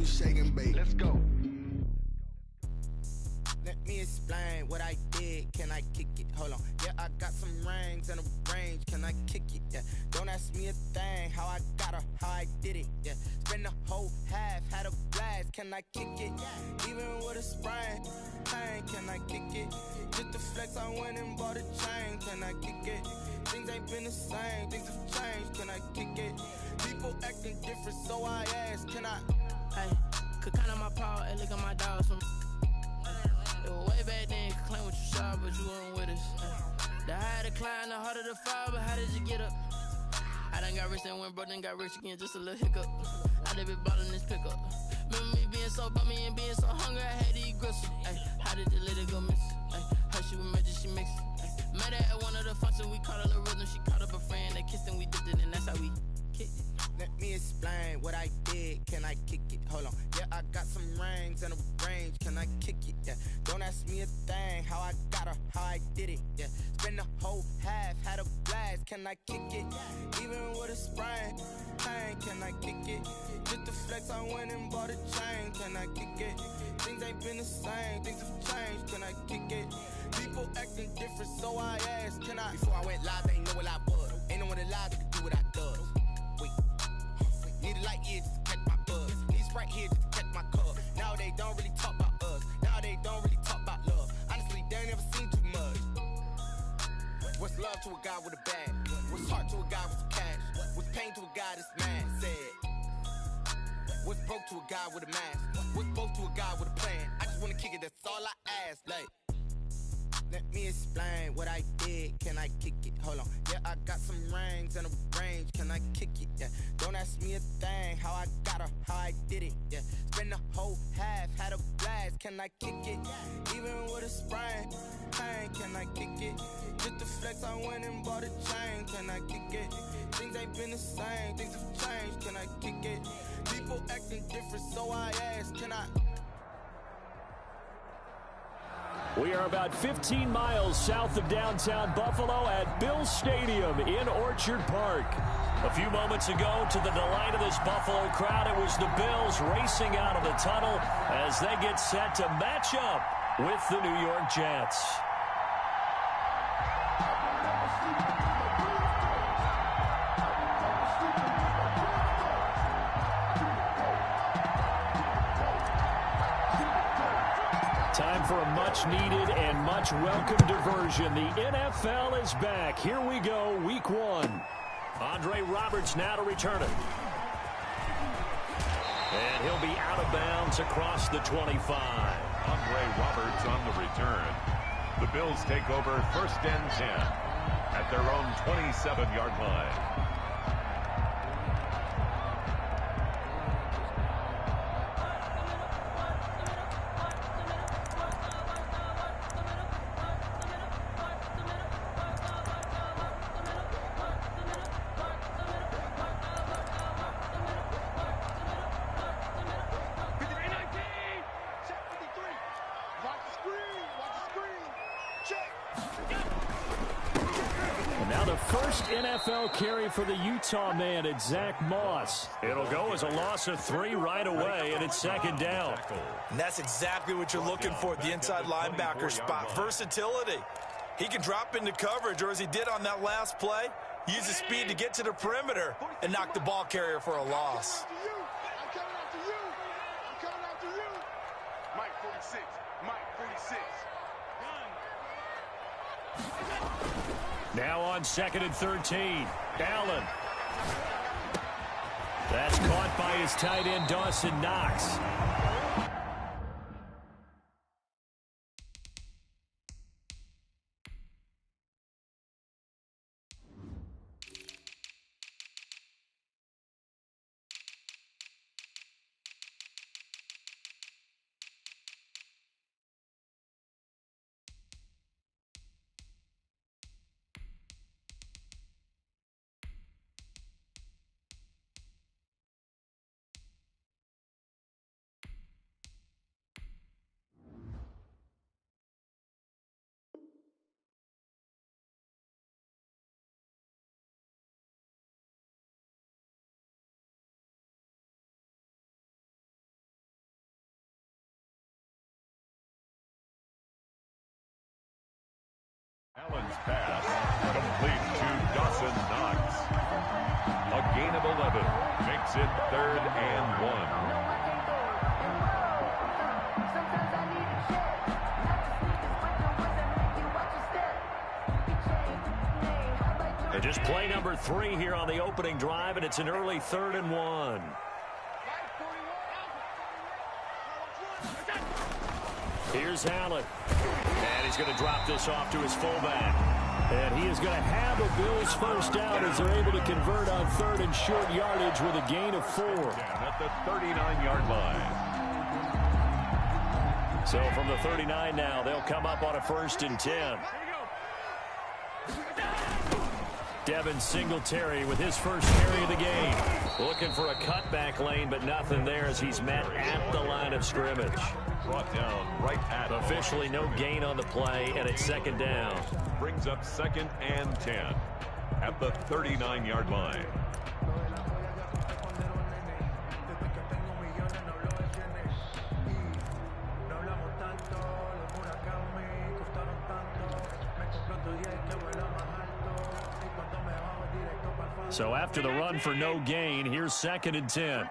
shake and bake. Let's go. Let me explain what I did. Can I kick it? Hold on. Yeah, I got some rings and a range. Can I kick it? Yeah. Don't ask me a thing. How I got her, how I did it. Yeah. Spend the whole half, had a blast. Can I kick it? Even with a sprain, pain. Can I kick it? Just to flex, I went and bought a chain. Can I kick it? Things ain't been the same. Things have changed. Can I kick it? People acting different, so I ask. Can I? Hey, could count on my power and look at my dogs from. It was way back then, could claim what you saw, but you weren't with us. The higher the climb, the harder the fall, but how did you get up? I done got rich and went broke, then got rich again, just a little hiccup. I done been ballin' this pickup. Remember me being so bummy and being so hungry, I had to eat gristle. Ay, how did the lady go miss? Ay, how she was magic, she mixed. Met her at one of the functions, we caught her the rhythm, she caught up a friend, they kissed and we dipped it, and that's how we kicked it. Let me explain what I did. Can I kick it? Hold on. Yeah, I got some rings and a range. Can I kick it? Yeah. Don't ask me a thing. How I got her, how I did it. Yeah. Spend the whole half, had a blast. Can I kick it? Even with a sprain, pain. Can I kick it? Just to flex, I went and bought a chain. Can I kick it? Things ain't been the same. Things have changed. Can I kick it? People acting different, so I asked. Can I? Before I went live, they ain't know what I was. Ain't no one alive that could do what I does. Wait. Need a light here just to catch my buzz. Need Sprite here just to catch my cup. Now they don't really talk about us. Now they don't really talk about love. Honestly, they ain't never seen too much. What's love to a guy with a bag? What's heart to a guy with some cash? What's pain to a guy that's mad? Said. What's broke to a guy with a mask? What's both to a guy with a plan? I just wanna kick it, that's all I ask. Like, let me explain what I did. Can I kick it? Hold on. Yeah, I got some rings and a range. Can I kick it? Yeah. Don't ask me a thing. How I got her, how I did it. Yeah. Spend the whole half, had a blast. Can I kick it? Even with a sprain, pain. Can I kick it? Just to flex, I went and bought a chain. Can I kick it? Things ain't been the same. Things have changed. Can I kick it? People acting different, so I ask. Can I? We are about 15 miles south of downtown Buffalo at Bills Stadium in Orchard Park. A few moments ago, to the delight of this Buffalo crowd, it was the Bills racing out of the tunnel as they get set to match up with the New York Jets. Time for a much-needed and much-welcome diversion. The NFL is back. Here we go, Week 1. Andre Roberts now to return it. And he'll be out of bounds across the 25. Andre Roberts on the return. The Bills take over 1st and 10 at their own 27-yard line. Now the first NFL carry for the Utah man at Zach Moss. It'll go as a loss of 3 right away, and it's 2nd down. And that's exactly what you're looking for at the inside linebacker spot. Versatility. He can drop into coverage, or as he did on that last play, use his speed to get to the perimeter and knock the ball carrier for a loss. Mike 46. Mike 46. Now on 2nd and 13. Allen. That's caught by his tight end, Dawson Knox. Allen's pass, complete to Dawson Knox. A gain of 11 makes it 3rd and 1. And just play number 3 here on the opening drive, and it's an early 3rd and 1. Here's Allen. And he's going to drop this off to his fullback. And he is going to have a Bills first down as they're able to convert on 3rd and short yardage with a gain of 4. At the 39-yard line. So from the 39 now, they'll come up on a 1st and 10. Devin Singletary with his first carry of the game. Looking for a cutback lane, but nothing there as he's met at the line of scrimmage. Brought down right at. Officially no gain on the play, and it's 2nd down. Brings up 2nd and 10 at the 39-yard line. So after the run for no gain, here's 2nd and 10.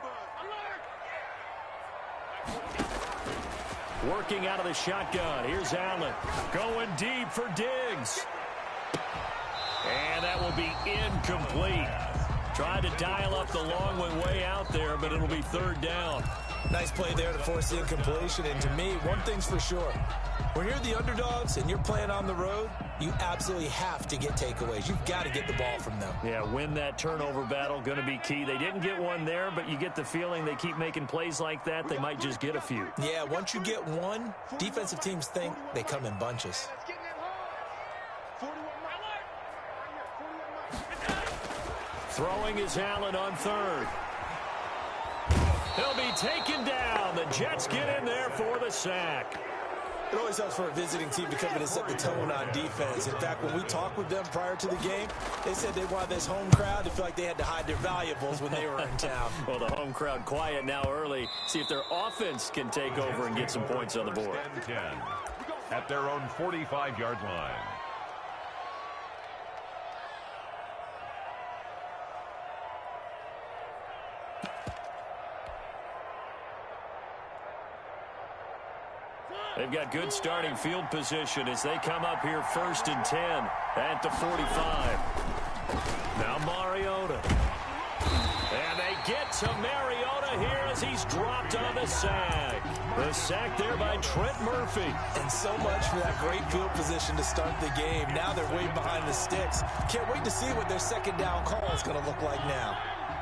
Working out of the shotgun. Here's Allen. Going deep for Diggs. And that will be incomplete. Tried to dial up the long one way out there, but it'll be 3rd down. Nice play there to force the incompletion. And to me, one thing's for sure. When you're the underdogs and you're playing on the road, you absolutely have to get takeaways. You've got to get the ball from them. Yeah, win that turnover battle, going to be key. They didn't get one there, but you get the feeling they keep making plays like that, they might just get a few. Yeah, once you get one, defensive teams think they come in bunches. Throwing is Allen on 3rd. He'll be taken down. The Jets get in there for the sack. It always helps for a visiting team to come in and set the tone on defense. In fact, when we talked with them prior to the game, they said they wanted this home crowd to feel like they had to hide their valuables when they were in town. Well, the home crowd quiet now early. See if their offense can take over and get some points on the board. 1st and 10 at their own 45-yard line. They've got good starting field position as they come up here 1st and 10 at the 45. Now Mariota. And they get to Mariota here as he's dropped on the sack. The sack there by Trent Murphy. And so much for that great field position to start the game. Now they're way behind the sticks. Can't wait to see what their 2nd down call is going to look like now.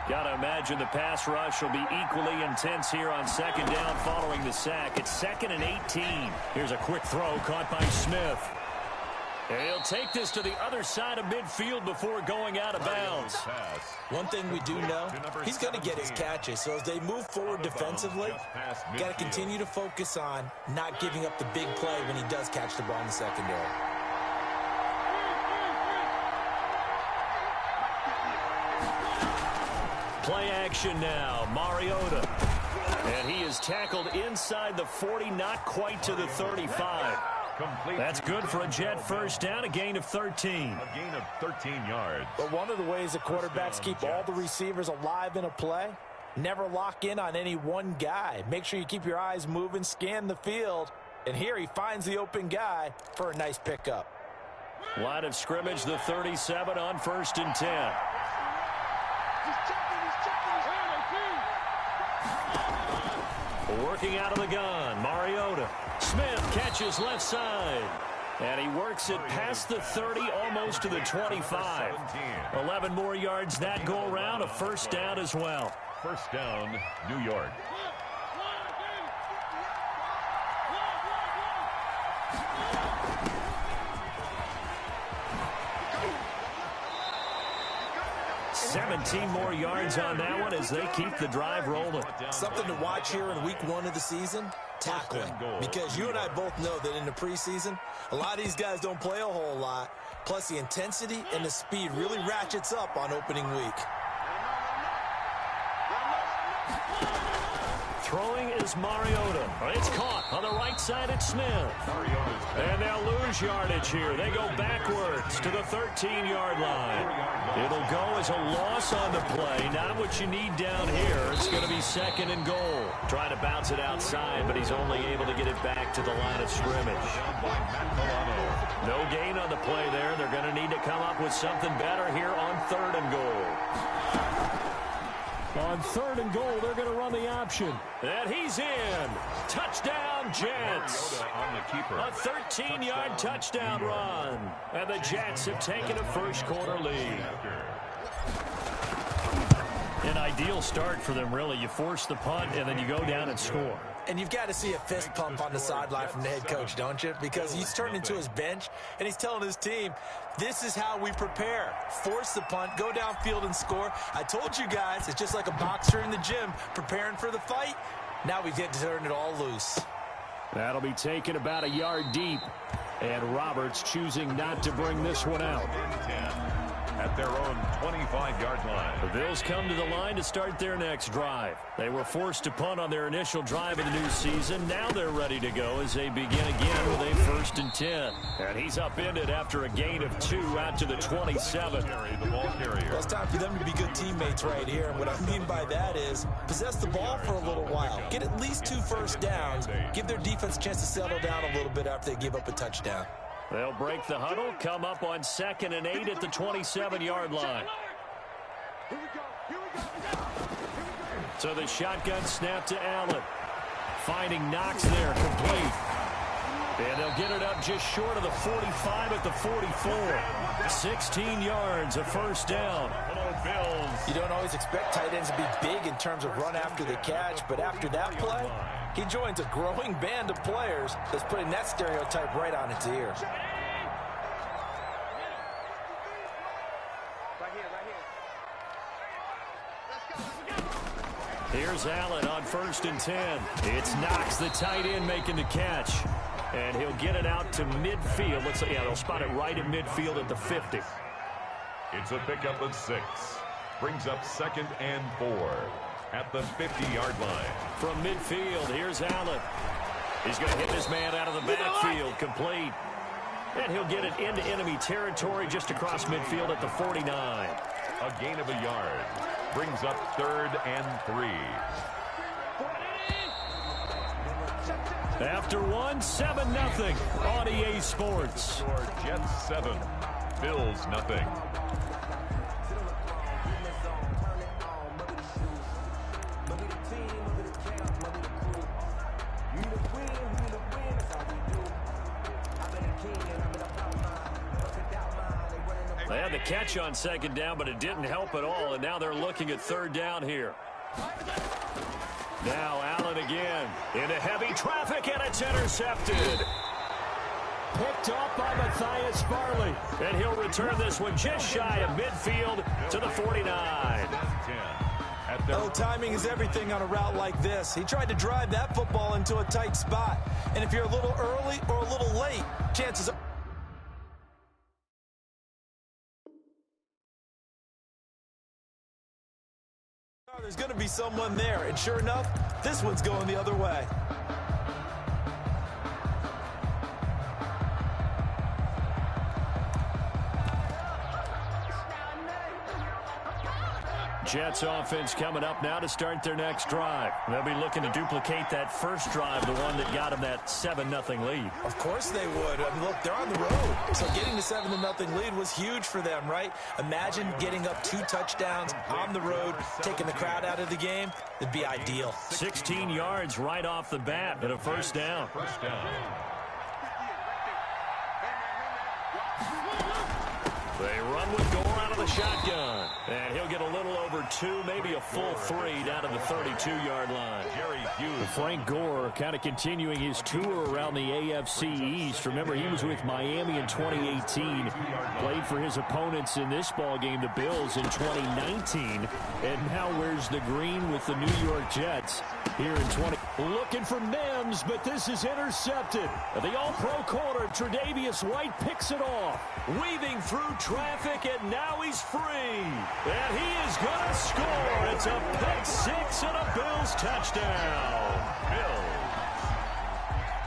Got to imagine the pass rush will be equally intense here on 2nd down following the sack. It's 2nd and 18. Here's a quick throw caught by Smith. And he'll take this to the other side of midfield before going out of bounds. One thing we do know, he's going to get his catches. So as they move forward defensively, got to continue to focus on not giving up the big play when he does catch the ball in the secondary. Play action now. Mariota. And he is tackled inside the 40, not quite to the 35. That's good for a Jet first down, a gain of 13. A gain of 13 yards. But one of the ways that quarterbacks keep all the receivers alive in a play, never lock in on any one guy. Make sure you keep your eyes moving, scan the field. And here he finds the open guy for a nice pickup. Line of scrimmage, the 37 on 1st and 10. Working out of the gun, Mariota. Smith catches left side. And he works it past the 30, almost to the 25. 11 more yards that go around, a first down as well. First down, New York. $17 more yards on that one as they keep the drive rolling. Something to watch here in week 1 of the season, tackling. Because you and I both know that in the preseason, a lot of these guys don't play a whole lot. Plus the intensity and the speed really ratchets up on opening week. Throwing is Mariota. It's caught on the right side at Smith. And they'll lose yardage here. They go backwards to the 13-yard line. It'll go as a loss on the play. Not what you need down here. It's going to be 2nd and goal. Trying to bounce it outside, but he's only able to get it back to the line of scrimmage. No gain on the play there. They're going to need to come up with something better here on 3rd and goal. On 3rd and goal, they're going to run the option. And he's in. Touchdown, Jets. A 13-yard touchdown run. And the Jets have taken a first-quarter lead. An ideal start for them, really. You force the punt, and then you go down and score. And you've got to see a fist pump on the sideline from the head coach, don't you? Because he's turned into his bench, and he's telling his team, this is how we prepare. Force the punt, go downfield and score. I told you guys, it's just like a boxer in the gym preparing for the fight. Now we get to turn it all loose. That'll be taken about a yard deep. And Roberts choosing not to bring this one out. At their own 25-yard line. The Bills come to the line to start their next drive. They were forced to punt on their initial drive of the new season. Now they're ready to go as they begin again with a 1st and 10. And he's upended after a gain of 2 out to the 27. Well, it's time for them to be good teammates right here. And what I mean by that is possess the ball for a little while. Get at least 2 first downs. Give their defense a chance to settle down a little bit after they give up a touchdown. They'll break the huddle, come up on 2nd and 8 at the 27-yard line. So the shotgun snap to Allen. Finding Knox there, complete. And they'll get it up just short of the 45 at the 44. 16 yards, a first down. You don't always expect tight ends to be big in terms of run after the catch, but after that play, he joins a growing band of players that's putting that stereotype right on its ear. Here's Allen on 1st and 10. It's Knox, the tight end, making the catch. And he'll get it out to midfield. Looks like, they'll spot it right at midfield at the 50. It's a pickup of 6. Brings up 2nd and 4 at the 50-yard line. From midfield, here's Allen. He's going to hit this man out of the backfield, complete. And he'll get it into enemy territory just across midfield at the 49. A gain of a yard. Brings up 3rd and 3. After 7-0 on EA Sports. Jets 7, Bills 0. They had the catch on 2nd down, but it didn't help at all, and now they're looking at 3rd down here. Now Allen again into heavy traffic, and it's intercepted. Picked off by Matthias Farley, and he'll return this one just shy of midfield to the 49. Oh, timing is everything on a route like this. He tried to drive that football into a tight spot, and if you're a little early or a little late, chances are there's going to be someone there, and sure enough, this one's going the other way. Jets offense coming up now to start their next drive. They'll be looking to duplicate that first drive, the one that got them that 7-0 lead. Of course they would. I mean, look, they're on the road. So getting the 7-0 lead was huge for them, right? Imagine getting up 2 touchdowns on the road, taking the crowd out of the game. It'd be ideal. 16 yards right off the bat and a first down. They run with Gore out of the shotgun. And he'll get a little over 2, maybe a full 3 down to the 32-yard line. Frank Gore kind of continuing his tour around the AFC East. Remember, he was with Miami in 2018. Played for his opponents in this ballgame, the Bills, in 2019. And now wears the green with the New York Jets here in 20. Looking for Mims, but this is intercepted. The All-Pro corner, Tre'Davious White picks it off. Weaving through traffic, and now he's free. And he is going to score. It's a pick six and a Bills touchdown. Bills.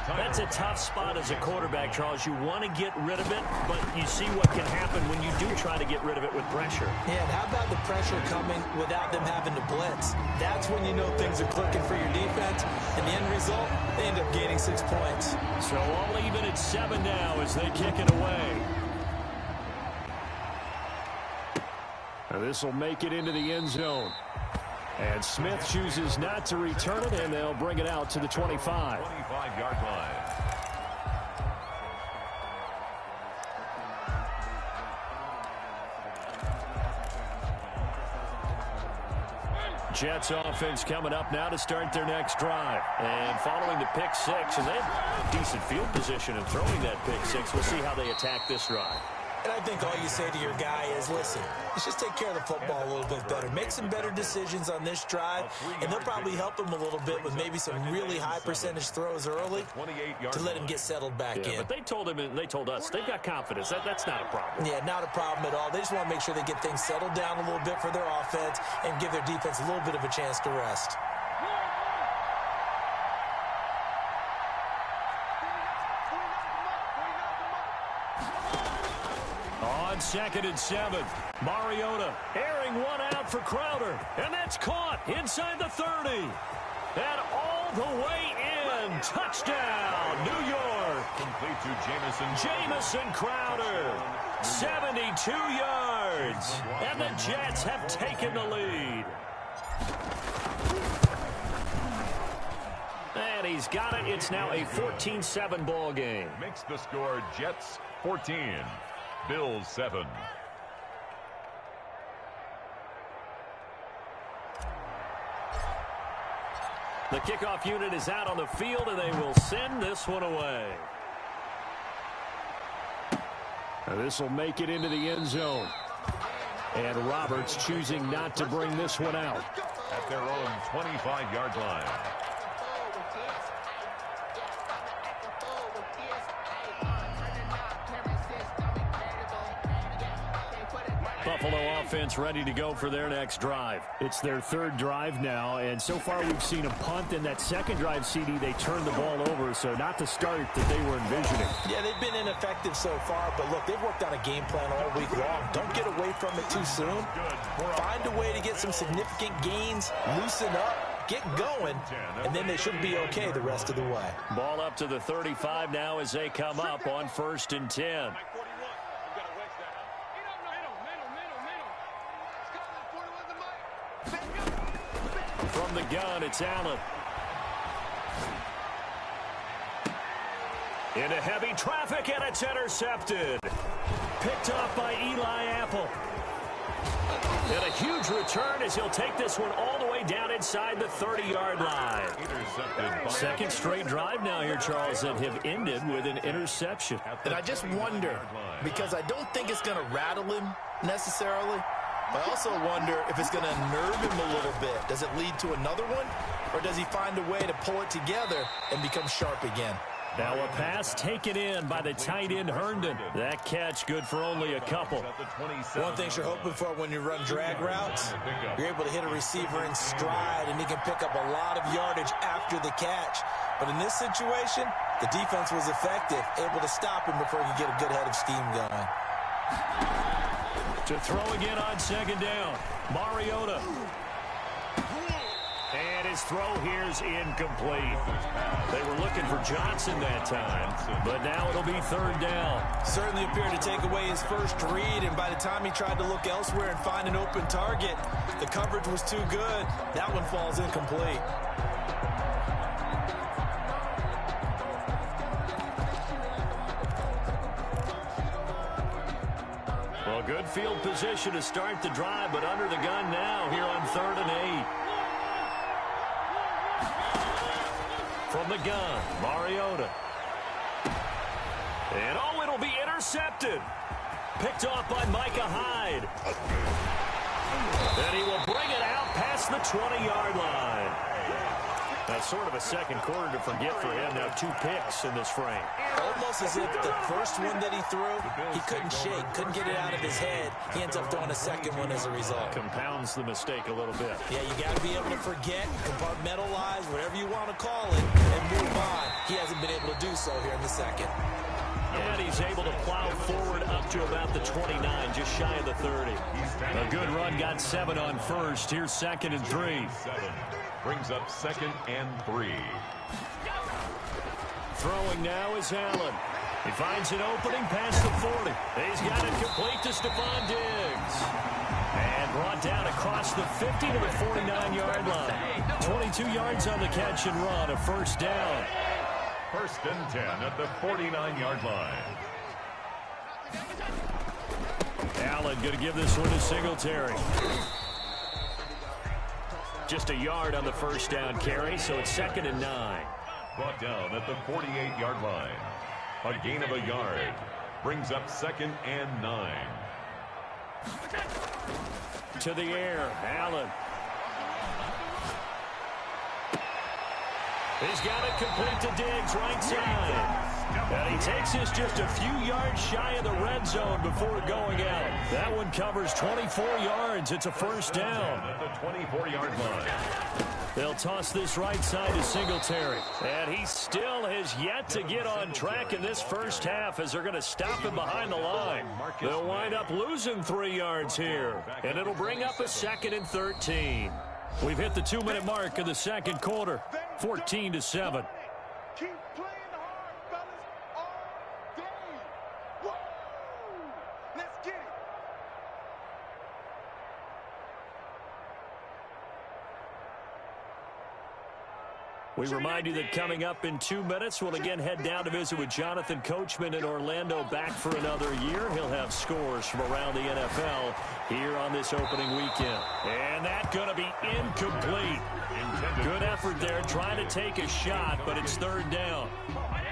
That's a tough spot as a quarterback, Charles. You want to get rid of it, but you see what can happen when you do try to get rid of it with pressure. Yeah, and how about the pressure coming without them having to blitz? That's when you know things are clicking for your defense. And the end result, they end up gaining 6 points. So all even at 7 now as they kick it away. And this will make it into the end zone. And Smith chooses not to return it, and they'll bring it out to the 25. 25-yard line. Jets offense coming up now to start their next drive. And following the pick six, and they have decent field position in throwing that pick six. We'll see how they attack this drive. And I think all you say to your guy is, listen, let's just take care of the football a little bit better. Make some better decisions on this drive, and they'll probably help him a little bit with maybe some really high percentage throws early to let him get settled back in. But they told him, and they told us, they've got confidence. That's not a problem. Yeah, not a problem at all. They just want to make sure they get things settled down a little bit for their offense and give their defense a little bit of a chance to rest. On 2nd and 7, Mariota airing one out for Crowder, and that's caught inside the 30. And all the way in, touchdown, New York. Complete to Jamison Crowder, 72 yards, and the Jets have taken the lead. And he's got it. It's now a 14-7 ball game. Makes the score Jets 14. Bills 7. The kickoff unit is out on the field, and they will send this one away. And this will make it into the end zone. And Roberts choosing not to bring this one out. At their own 25-yard line. Buffalo offense ready to go for their next drive. It's their third drive now, and so far we've seen a punt. In that second drive, CD, they turned the ball over, so not the start that they were envisioning. Yeah, they've been ineffective so far, but look, they've worked on a game plan all week long. Don't get away from it too soon. Find a way to get some significant gains, loosen up, get going, and then they should be okay the rest of the way. Ball up to the 35 now as they come up on 1st and 10. From the gun, it's Allen. Into heavy traffic, and it's intercepted. Picked off by Eli Apple. And a huge return as he'll take this one all the way down inside the 30-yard line. Second straight drive now here, Charles, that have ended with an interception. And I just wonder, because I don't think it's going to rattle him necessarily, I also wonder if it's going to nerve him a little bit. Does it lead to another one, or does he find a way to pull it together and become sharp again? Now a pass taken in by the tight end Herndon. That catch good for only a couple. One thing you're hoping for when you run drag routes, you're able to hit a receiver in stride, and he can pick up a lot of yardage after the catch. But in this situation, the defense was effective, able to stop him before he could get a good head of steam going. To throw again on second down, Mariota. And his throw here's incomplete. They were looking for Johnson that time, but now it'll be third down. Certainly appeared to take away his first read, and by the time he tried to look elsewhere and find an open target, the coverage was too good. That one falls incomplete. Well, good field position to start the drive, but under the gun now here on 3rd and 8. From the gun, Mariota. And oh, it'll be intercepted. Picked off by Micah Hyde. And he will bring it out past the 20-yard line. That's sort of a second quarter to forget for him. Now 2 picks in this frame. almost as if the first one that he threw, he couldn't shake, couldn't get it out of his head. He ends up throwing a second one as a result. Compounds the mistake a little bit. Yeah, you got to be able to forget, compartmentalize, whatever you want to call it, and move on. He hasn't been able to do so here in the second. And he's able to plow forward up to about the 29, just shy of the 30. A good run, got 7 on first. Here's 2nd and 3. Brings up 2nd and 3. Throwing now is Allen. He finds an opening past the 40. He's got it complete to Stephon Diggs. And brought down across the 50 to the 49-yard line. 22 yards on the catch and run, a first down. 1st and 10 at the 49-yard line. Allen going to give this one to Singletary. Just a yard on the first down carry, so it's 2nd and 9. Brought down at the 48-yard line. A gain of a yard. Brings up 2nd and 9. To the air, Allen. He's got it complete to Diggs, right side. And he takes this just a few yards shy of the red zone before going out. That one covers 24 yards. It's a first down. At the 24-yard line. They'll toss this right side to Singletary. And he still has yet to get on track in this first half as they're going to stop him behind the line. They'll wind up losing 3 yards here. And it'll bring up a 2nd and 13. We've hit the 2-minute mark in the second quarter. 14-7. Keep playing hard, fellas, all day. Woo! Let's get it. We remind you that coming up in 2 minutes, we'll again head down to visit with Jonathan Coachman in Orlando, back for another year. He'll have scores from around the NFL here on this opening weekend. And that's going to be incomplete. Good effort there, trying to take a shot, but it's 3rd down.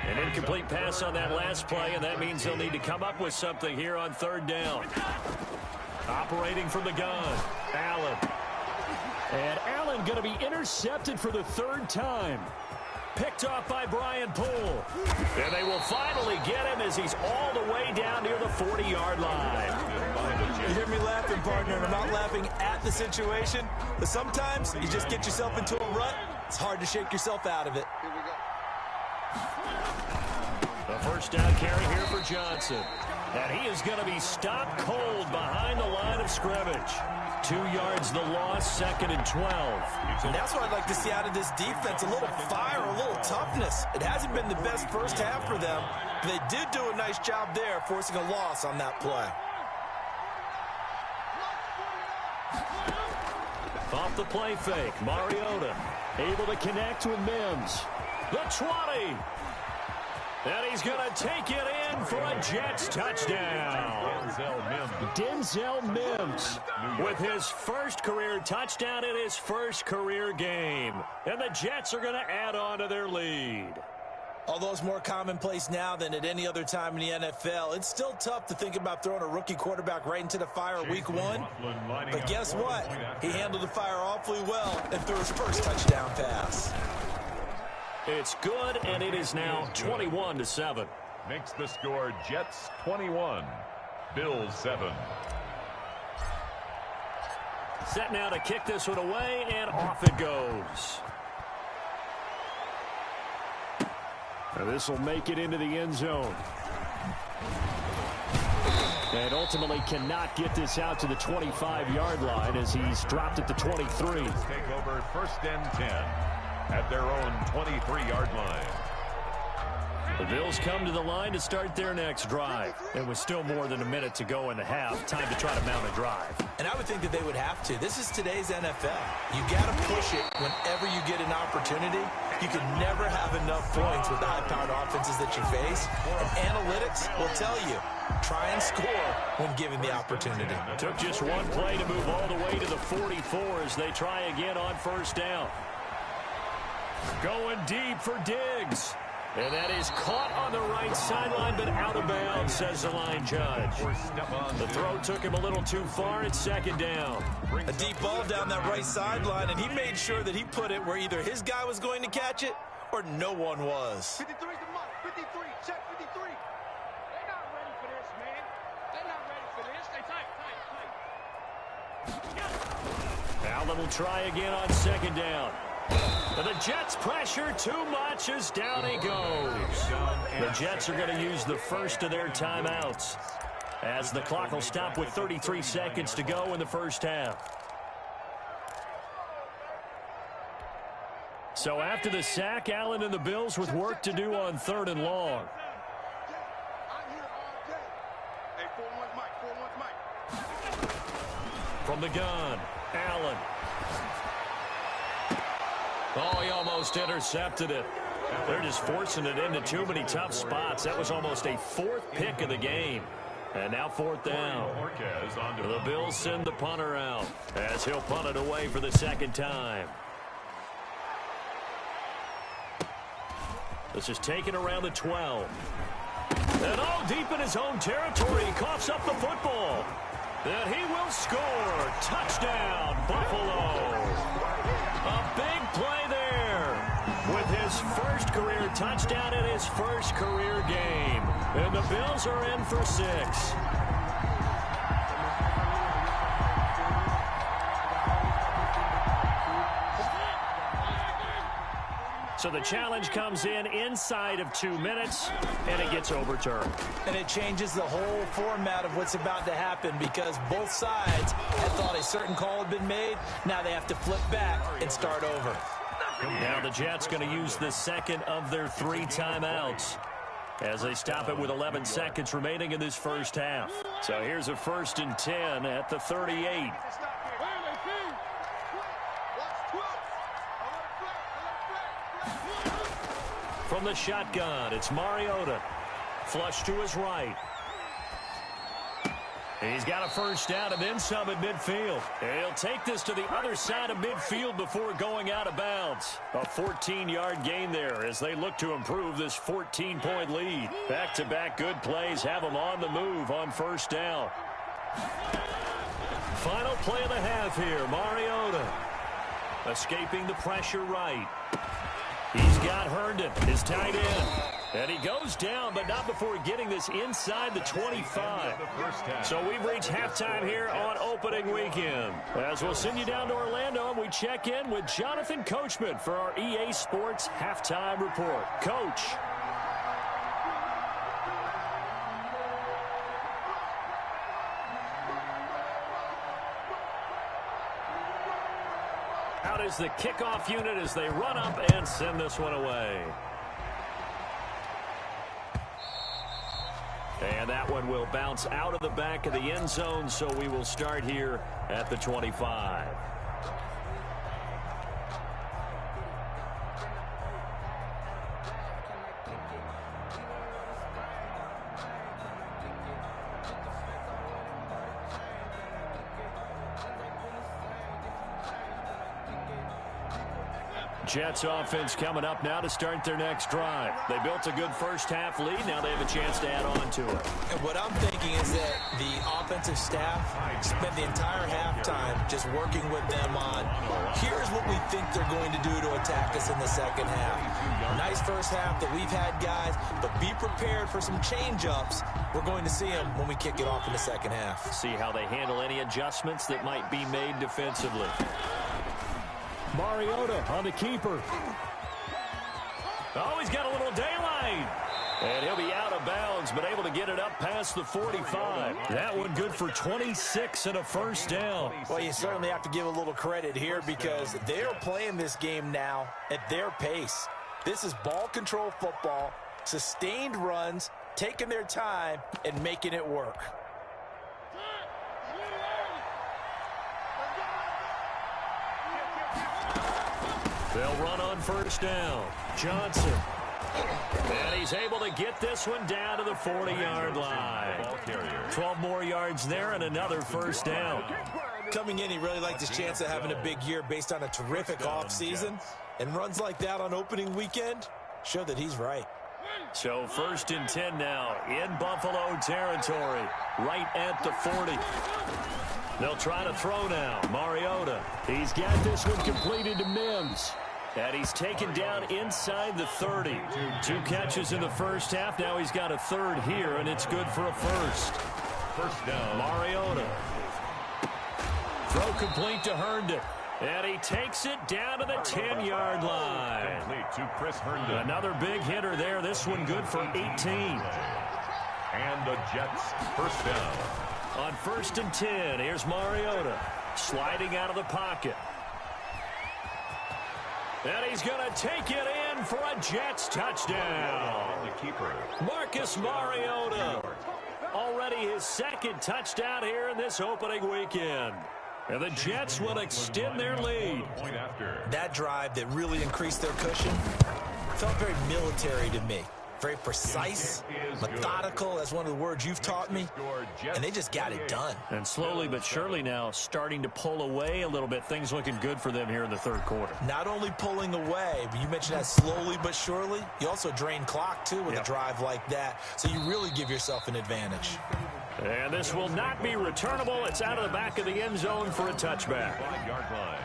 An incomplete pass on that last play, and that means they'll need to come up with something here on 3rd down. Operating from the gun, Allen. And Allen going to be intercepted for the 3rd time. Picked off by Brian Poole. And they will finally get him as he's all the way down near the 40-yard line. You hear me laughing, partner, and I'm not laughing at the situation, but sometimes you just get yourself into a rut. It's hard to shake yourself out of it. The first down carry here for Johnson. And he is going to be stopped cold behind the line of scrimmage. 2 yards the loss, 2nd and 12. And that's what I'd like to see out of this defense, a little fire, a little toughness. It hasn't been the best first half for them, but they did do a nice job there, forcing a loss on that play. Off the play fake, Mariota able to connect with Mims. The 20. And he's going to take it in for a Jets touchdown. Denzel Mims with his first career touchdown in his first career game. And the Jets are going to add on to their lead. Although it's more commonplace now than at any other time in the NFL, it's still tough to think about throwing a rookie quarterback right into the fire week 1. But guess what? He handled the fire awfully well and threw his first touchdown pass. It's good, and it is now 21-7. Makes the score Jets 21, Bills 7. Set now to kick this one away, and off it goes. Now this will make it into the end zone. And ultimately cannot get this out to the 25-yard line as he's dropped at the 23. Take over 1st and 10 at their own 23-yard line. The Bills come to the line to start their next drive. And with still more than a minute to go in the half, time to try to mount a drive. And I would think that they would have to. This is today's NFL. You got to push it whenever you get an opportunity. You can never have enough points with the high-powered offenses that you face. And analytics will tell you, try and score when given the opportunity. Took just one play to move all the way to the 44 as they try again on first down. Going deep for Diggs. And that is caught on the right sideline, but out of bounds, says the line judge. The throw took him a little too far. It's 2nd down. A deep ball down that right sideline, and he made sure that he put it where either his guy was going to catch it or no one was. 53's the mark. 53. Check 53. They're not ready for this, man. They're not ready for this. They tight. Allen will try again on second down. But the Jets pressure too much as down he goes. The Jets are going to use the first of their timeouts as the clock will stop with 33 seconds to go in the first half. So after the sack, Allen and the Bills with work to do on 3rd and long. I'm here all day. Hey, 4-1's Mike. 4-1's Mike. From the gun, Allen. Oh, he almost intercepted it. They're just forcing it into too many tough spots. That was almost a 4th pick of the game. And now 4th down. The Bills send the punter out as he'll punt it away for the second time. This is taken around the 12. And deep in his own territory, he coughs up the football. And he will score. Touchdown, Buffalo. A big play there with his first career touchdown in his first career game. And the Bills are in for 6. So the challenge comes in inside of 2 minutes, and it gets overturned. And it changes the whole format of what's about to happen because both sides had thought a certain call had been made. Now they have to flip back and start over. Now the Jets going to use the second of their 3 timeouts as they stop it with 11 seconds remaining in this first half. So here's a 1st and 10 at the 38. From the shotgun, it's Mariota. Flush to his right. He's got a first down and then some at midfield. He'll take this to the other side of midfield before going out of bounds. A 14-yard gain there as they look to improve this 14-point lead. Back-to-back good plays have them on the move on first down. Final play of the half here, Mariota. Escaping the pressure right. He's got Herndon, his tight end. And he goes down, but not before getting this inside the 25. So we've reached halftime here on opening weekend. As we'll send you down to Orlando, and we check in with Jonathan Coachman for our EA Sports Halftime Report. Coach. Out is the kickoff unit as they run up and send this one away. And that one will bounce out of the back of the end zone, so we will start here at the 25. Jets offense coming up now to start their next drive. They built a good first half lead. Now they have a chance to add on to it. And what I'm thinking is that the offensive staff spent the entire halftime just working with them on, here's what we think they're going to do to attack us in the second half. Nice first half that we've had, guys, but be prepared for some change-ups. We're going to see them when we kick it off in the second half. See how they handle any adjustments that might be made defensively. Mariota on the keeper. Oh, he's got a little daylight. And he'll be out of bounds, but able to get it up past the 45. That one good for 26 and a first down. Well, you certainly have to give a little credit here because they are playing this game now at their pace. This is ball control football, sustained runs, taking their time, and making it work. They'll run on first down. Johnson. And he's able to get this one down to the 40-yard line. 12 more yards there and another first down. Coming in, he really liked his chance of having a big year based on a terrific offseason. And runs like that on opening weekend show that he's right. So 1st and 10 now in Buffalo territory, right at the 40. They'll try to throw now. Mariota. He's got this one completed to Mims. And he's taken down inside the 30. 2 catches in the first half. Now he's got a third here, and it's good for a first. First down. Mariota. Throw complete to Herndon. And he takes it down to the 10-yard line. Complete to Chris Herndon. Another big hitter there. This one good for 18. And the Jets first down. On 1st and 10, here's Mariota sliding out of the pocket. And he's going to take it in for a Jets touchdown. The keeper. Marcus Mariota. Already his 2nd touchdown here in this opening weekend. And the Jets will extend their lead. That drive that really increased their cushion felt very military to me. Very precise, methodical, that's one of the words you've taught me, and they just got it done. And slowly but surely now starting to pull away a little bit. Things looking good for them here in the 3rd quarter. Not only pulling away, but you mentioned that slowly but surely. You also drain clock, too, with a drive like that, so you really give yourself an advantage. And this will not be returnable. It's out of the back of the end zone for a touchback. 5-yard line.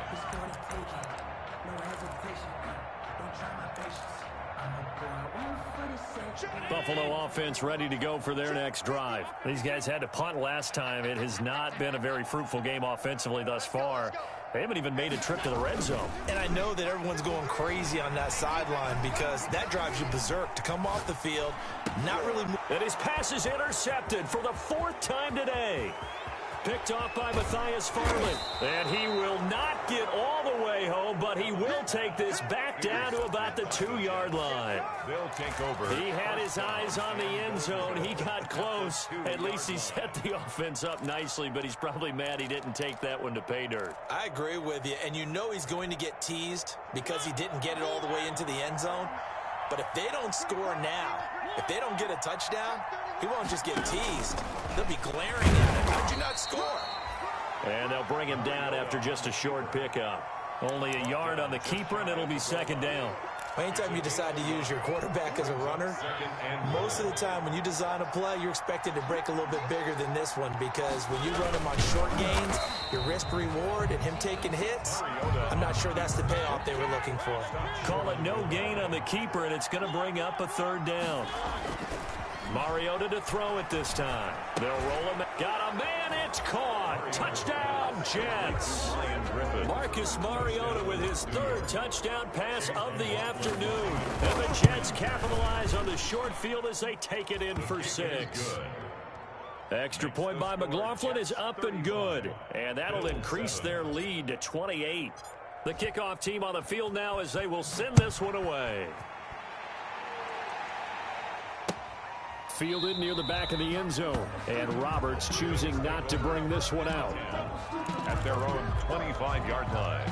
Buffalo offense ready to go for their next drive. These guys had to punt last time. It has not been a very fruitful game offensively thus far. They haven't even made a trip to the red zone. And I know that everyone's going crazy on that sideline because that drives you berserk to come off the field, not really move. And his pass is intercepted for the 4th time today. Picked off by Matthias Farley. And he will not get all the way home, but he will take this back down to about the 2-yard line. They'll take over. He had his eyes on the end zone. He got close. At least he set the offense up nicely, but he's probably mad he didn't take that one to pay dirt. I agree with you, and you know he's going to get teased because he didn't get it all the way into the end zone. But if they don't score now, if they don't get a touchdown, he won't just get teased. They'll be glaring at him. How'd you not score? And they'll bring him down after just a short pickup. Only a yard on the keeper, and it'll be 2nd down. Anytime you decide to use your quarterback as a runner, most of the time when you design a play, you're expected to break a little bit bigger than this one because when you run him on short gains, your risk-reward and him taking hits, I'm not sure that's the payoff they were looking for. Call it no gain on the keeper, and it's going to bring up a 3rd down. Mariota to throw it this time. They'll roll him. Got a man. It's caught. Touchdown, Jets. Marcus Mariota with his 3rd touchdown pass of the afternoon. And the Jets capitalize on the short field as they take it in for 6. Extra point by McLaughlin is up and good. And that'll increase their lead to 28. The kickoff team on the field now as they will send this one away. Fielded near the back of the end zone. And Roberts choosing not to bring this one out. At their own 25-yard line.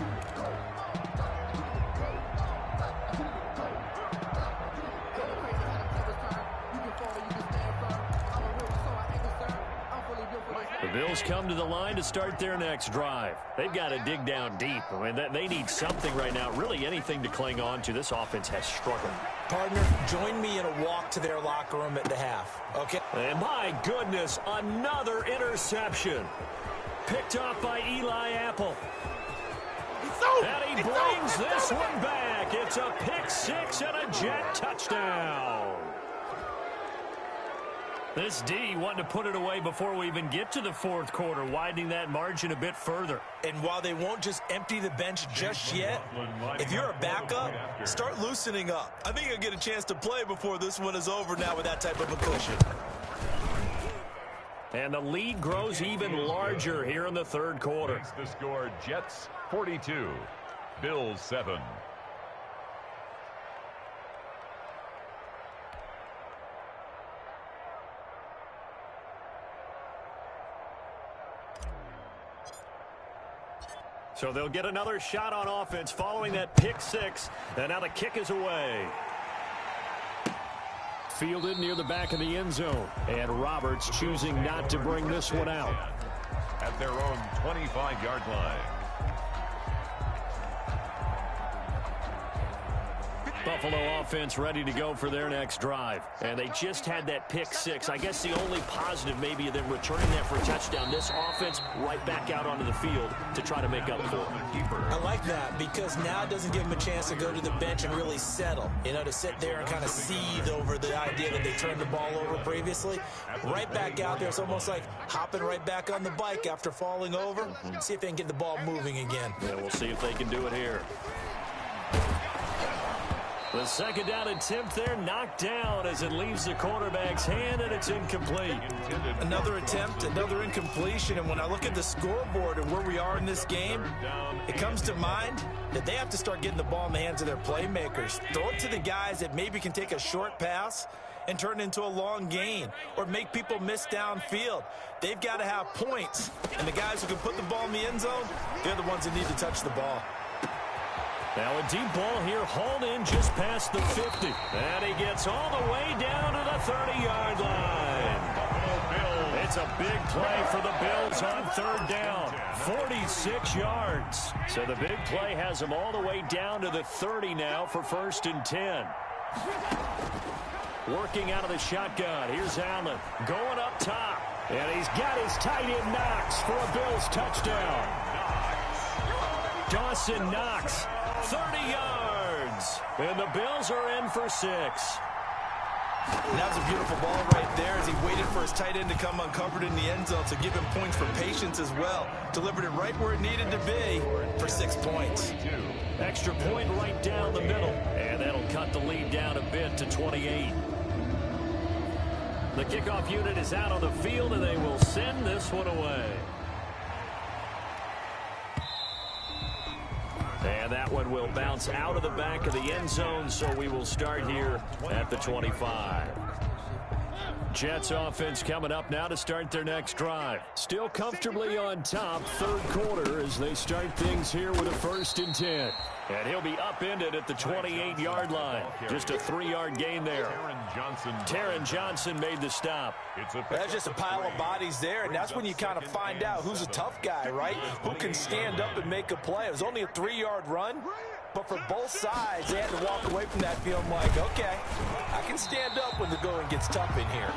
The Bills come to the line to start their next drive. They've got to dig down deep. I mean, they need something right now, really anything to cling on to. This offense has struggled. Partner, join me in a walk to their locker room at the half, okay? And my goodness, another interception. Picked off by Eli Apple. And he brings this one back. It's a pick 6 and a Jet touchdown. This D wanting to put it away before we even get to the 4th quarter, widening that margin a bit further. And while they won't just empty the bench just yet, if you're a backup, start loosening up. I think you'll get a chance to play before this one is over now with that type of a cushion. And the lead grows even larger here in the 3rd quarter. It's the score, Jets 42, Bills 7. So they'll get another shot on offense following that pick 6. And now the kick is away. Fielded near the back of the end zone. And Roberts choosing not to bring this one out. At their own 25-yard line. Buffalo offense ready to go for their next drive. And they just had that pick six. I guess the only positive maybe of them returning that for a touchdown. This offense right back out onto the field to try to make up for it. I like that because now it doesn't give them a chance to go to the bench and really settle. You know, to sit there and kind of seethe over the idea that they turned the ball over previously. Right back out there. It's almost like hopping right back on the bike after falling over. See if they can get the ball moving again. Yeah, we'll see if they can do it here. The second down attempt there knocked down as it leaves the quarterback's hand, and it's incomplete. Another attempt, another incompletion, and when I look at the scoreboard and where we are in this game, it comes to mind that they have to start getting the ball in the hands of their playmakers. Throw it to the guys that maybe can take a short pass and turn it into a long gain or make people miss downfield. They've got to have points, and the guys who can put the ball in the end zone, they're the ones that need to touch the ball. Now a deep ball here, hauled in just past the 50. And he gets all the way down to the 30-yard line. It's a big play for the Bills on third down. 46 yards. So the big play has them all the way down to the 30 now for 1st and 10. Working out of the shotgun. Here's Allen going up top. And he's got his tight end Knox for a Bills touchdown. Dawson Knox, 30 yards. And the Bills are in for 6. And that was a beautiful ball right there as he waited for his tight end to come uncovered in the end zone to give him points for patience as well. Delivered it right where it needed to be for 6 points. Extra point right down the middle. And that'll cut the lead down a bit to 28. The kickoff unit is out on the field, and they will send this one away. And that one will bounce out of the back of the end zone, so we will start here at the 25. Jets offense coming up now to start their next drive. Still comfortably on top, third quarter, as they start things here with a 1st and 10. And he'll be upended at the 28-yard line. Just a 3-yard gain there. Taron Johnson made the stop. That's just a pile of bodies there, and that's when you kind of find out who's a tough guy, right? Who can stand up and make a play. It was only a 3-yard run, but for both sides, they had to walk away from that feeling like, okay, I can stand up when the going gets tough in here.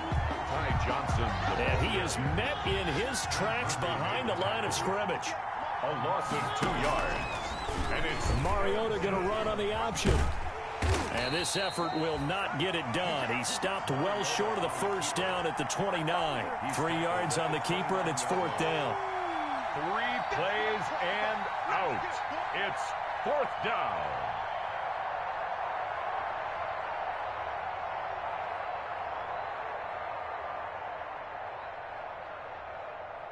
Johnson. And he is met in his tracks behind the line of scrimmage. A loss of 2 yards. And it's Mariota going to run on the option. And this effort will not get it done. He stopped well short of the first down at the 29. 3 yards on the keeper, and it's 4th down. 3 plays and out. It's 4th down.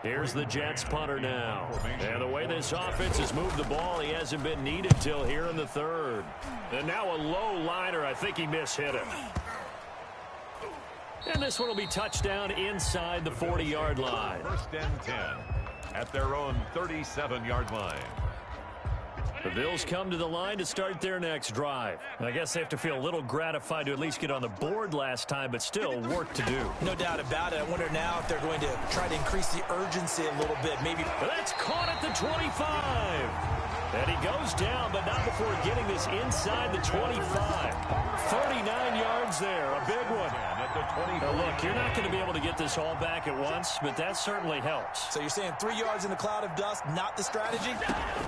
Here's the Jets punter now. And the way this offense has moved the ball, he hasn't been needed till here in the 3rd. And now a low liner. I think he mishit it. And this one will be touchdown inside the 40-yard line. 1st and 10 at their own 37-yard line. The Bills come to the line to start their next drive. I guess they have to feel a little gratified to at least get on the board last time, but still work to do. No doubt about it. I wonder now if they're going to try to increase the urgency a little bit. Maybe. That's caught at the 25. And he goes down, but not before getting this inside the 25. 39 yards there, a big one. Now look, you're not going to be able to get this all back at once, but that certainly helps. So you're saying 3 yards in the cloud of dust, not the strategy?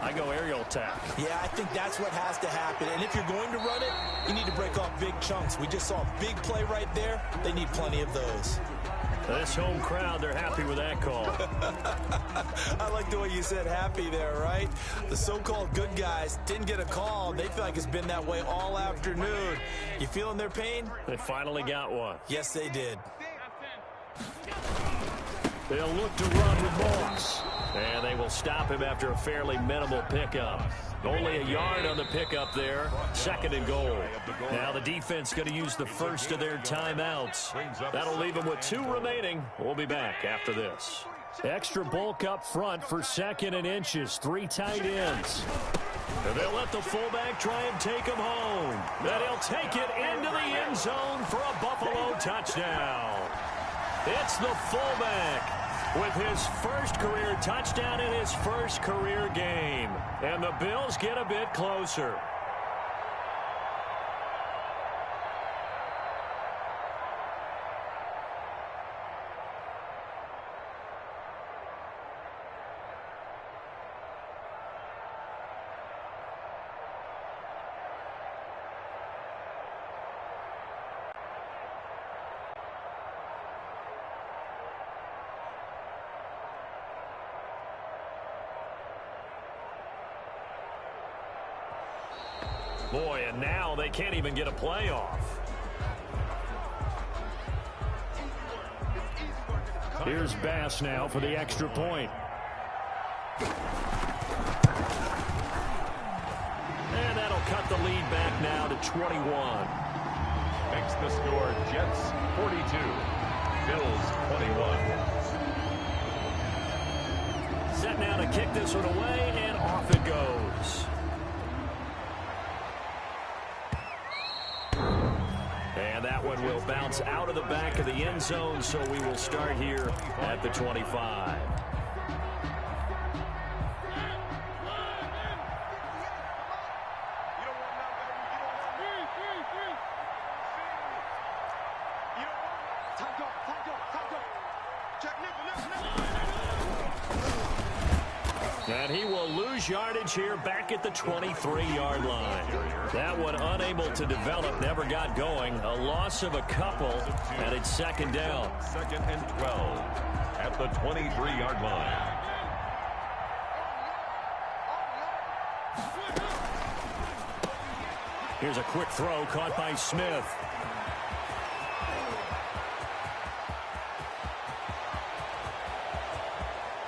I go aerial attack. Yeah, I think that's what has to happen. And if you're going to run it, you need to break off big chunks. We just saw a big play right there. They need plenty of those. This home crowd, they're happy with that call. I like the way you said happy there, right? The so-called good guys didn't get a call. They feel like it's been that way all afternoon. You feeling their pain? They finally got one. Yes, they did. They'll look to run with Moss. And they will stop him after a fairly minimal pickup. Only a yard on the pickup there. 2nd and goal. Now the defense going to use the first of their timeouts. That'll leave them with 2 remaining. We'll be back after this. Extra bulk up front for 2nd and inches. 3 tight ends. And they'll let the fullback try and take him home. Then he'll take it into the end zone for a Buffalo touchdown. It's the fullback with his first career touchdown in his first career game. And the Bills get a bit closer. Boy, and now they can't even get a play off. Here's Bass now for the extra point. And that'll cut the lead back now to 21. Makes the score Jets 42, Bills 21. Set now to kick this one away, and off it goes. And that one will bounce out of the back of the end zone, so we will start here at the 25. And he will lose yardage here back at the 23-yard line. That one unable to develop, never got going. A loss of a couple, and it's second down. 2nd and 12 at the 23-yard line. Here's a quick throw caught by Smith.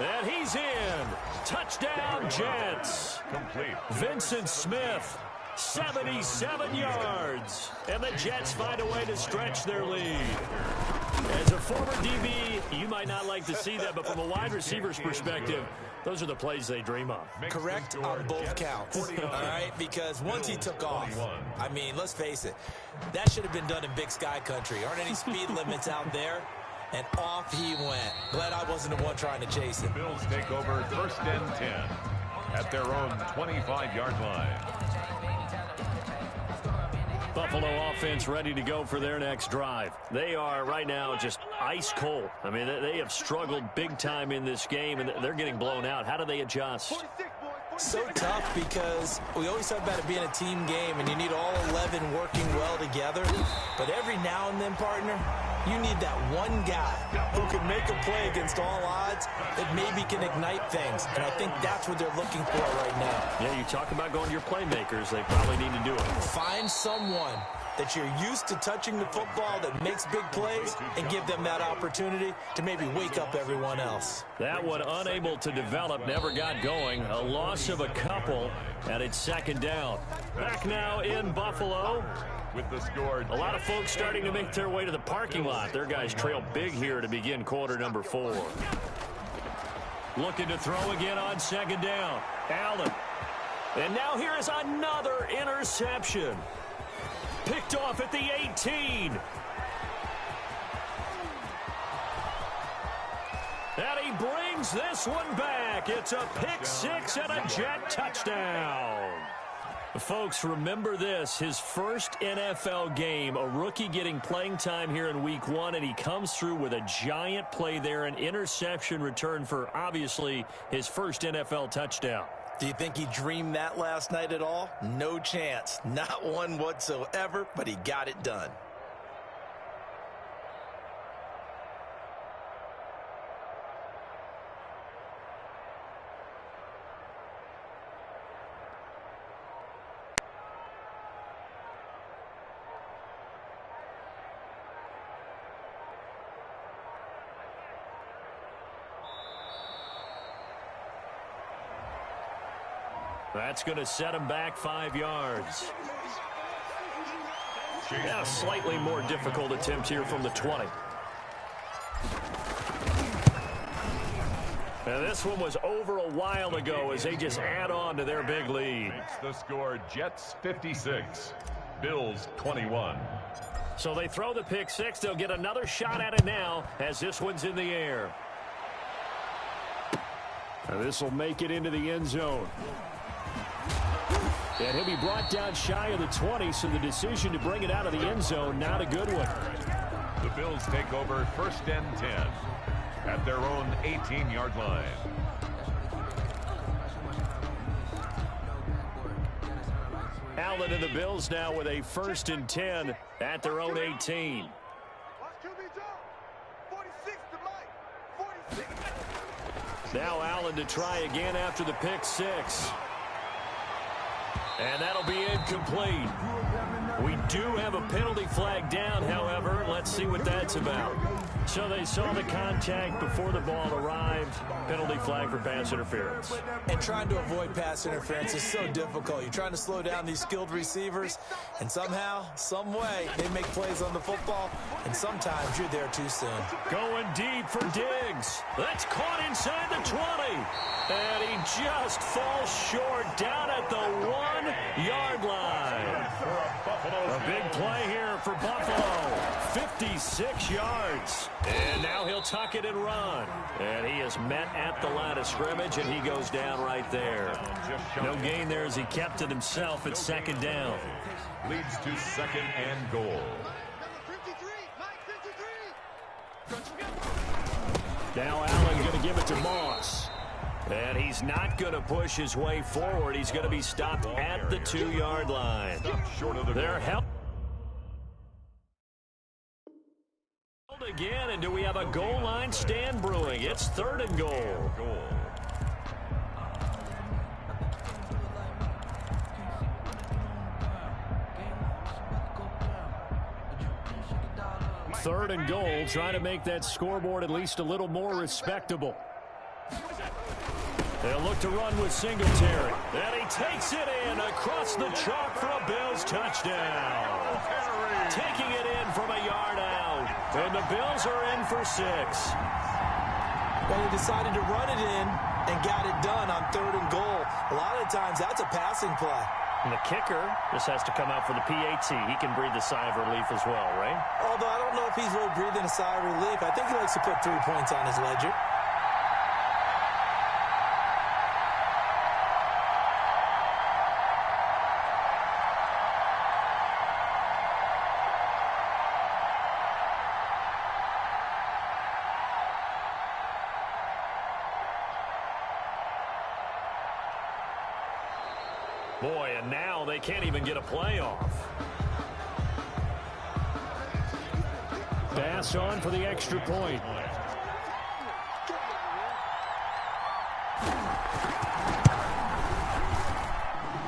And he's in. Touchdown, Jets. Complete. Vincent Smith, 77 yards. And the Jets find a way to stretch their lead. As a former DB, you might not like to see that, but from a wide receiver's perspective, those are the plays they dream of. Correct on both counts, all right? Because once he took off, I mean, let's face it, that should have been done in Big Sky Country. Aren't any speed limits out there? And off he went. Glad I wasn't the one trying to chase him. Bills take over 1st and 10 at their own 25-yard line. Buffalo offense ready to go for their next drive. They are right now just ice cold. I mean, they have struggled big time in this game, and they're getting blown out. How do they adjust? So tough because we always talk about it being a team game, and you need all 11 working well together. But every now and then, partner, you need that one guy who can make a play against all odds that maybe can ignite things. And I think that's what they're looking for right now. Yeah, you talk about going to your playmakers. They probably need to do it. Find someone that you're used to touching the football that makes big plays and give them that opportunity to maybe wake up everyone else. That one unable to develop, never got going. A loss of a couple, and it's second down. Back now in Buffalo. With the score, A lot of folks starting to make their way to the parking lot. Their guys trail big here to begin quarter number 4. Looking to throw again on second down. Allen. And now here is another interception. Picked off at the 18. And he brings this one back. It's a pick 6 and a Jet touchdown. Folks, remember this, his first NFL game, a rookie getting playing time here in week 1, and he comes through with a giant play there, an interception return for, obviously, his first NFL touchdown. Do you think he dreamed that last night at all? No chance. Not one whatsoever, but he got it done. That's going to set him back 5 yards. Yeah, a slightly more difficult attempt here from the 20. And this one was over a while ago as they just add on to their big lead. Makes the score Jets 56, Bills 21. So they throw the pick 6. They'll get another shot at it now as this one's in the air. And this will make it into the end zone. And he'll be brought down shy of the 20, so the decision to bring it out of the end zone, not a good one. The Bills take over 1st and 10 at their own 18-yard line. Allen and the Bills now with a 1st and 10 at their own 18. Now Allen to try again after the pick 6. And that'll be incomplete. We do have a penalty flag down, however. Let's see what that's about. So they saw the contact before the ball arrived. Penalty flag for pass interference. And trying to avoid pass interference is so difficult. You're trying to slow down these skilled receivers, and somehow, some way, they make plays on the football, and sometimes you're there too soon. Going deep for Diggs. That's caught inside the 20. And he just falls short down at the 1-yard line. A big play here for Buffalo. 56 yards. And now he'll tuck it and run. And he is met at the line of scrimmage, and he goes down right there. No gain there as he kept it himself at second down. Leads to second and goal. Now Allen going to give it to Moss. And he's not going to push his way forward. He's going to be stopped at the 2-yard line. They're held again, and do we have a goal line stand brewing? It's 3rd and goal. Third and goal, trying to make that scoreboard at least a little more respectable. They'll look to run with Singletary. And he takes it in across the chalk for a Bills touchdown. Taking it in from a yard out. And the Bills are in for 6. But he decided to run it in and got it done on 3rd and goal. A lot of times that's a passing play. And the kicker just has to come out for the PAT. He can breathe a sigh of relief as well, right? Although I don't know if he's really breathing a sigh of relief. I think he likes to put 3 points on his ledger. Boy, and now they can't even get a playoff. Pass on for the extra point.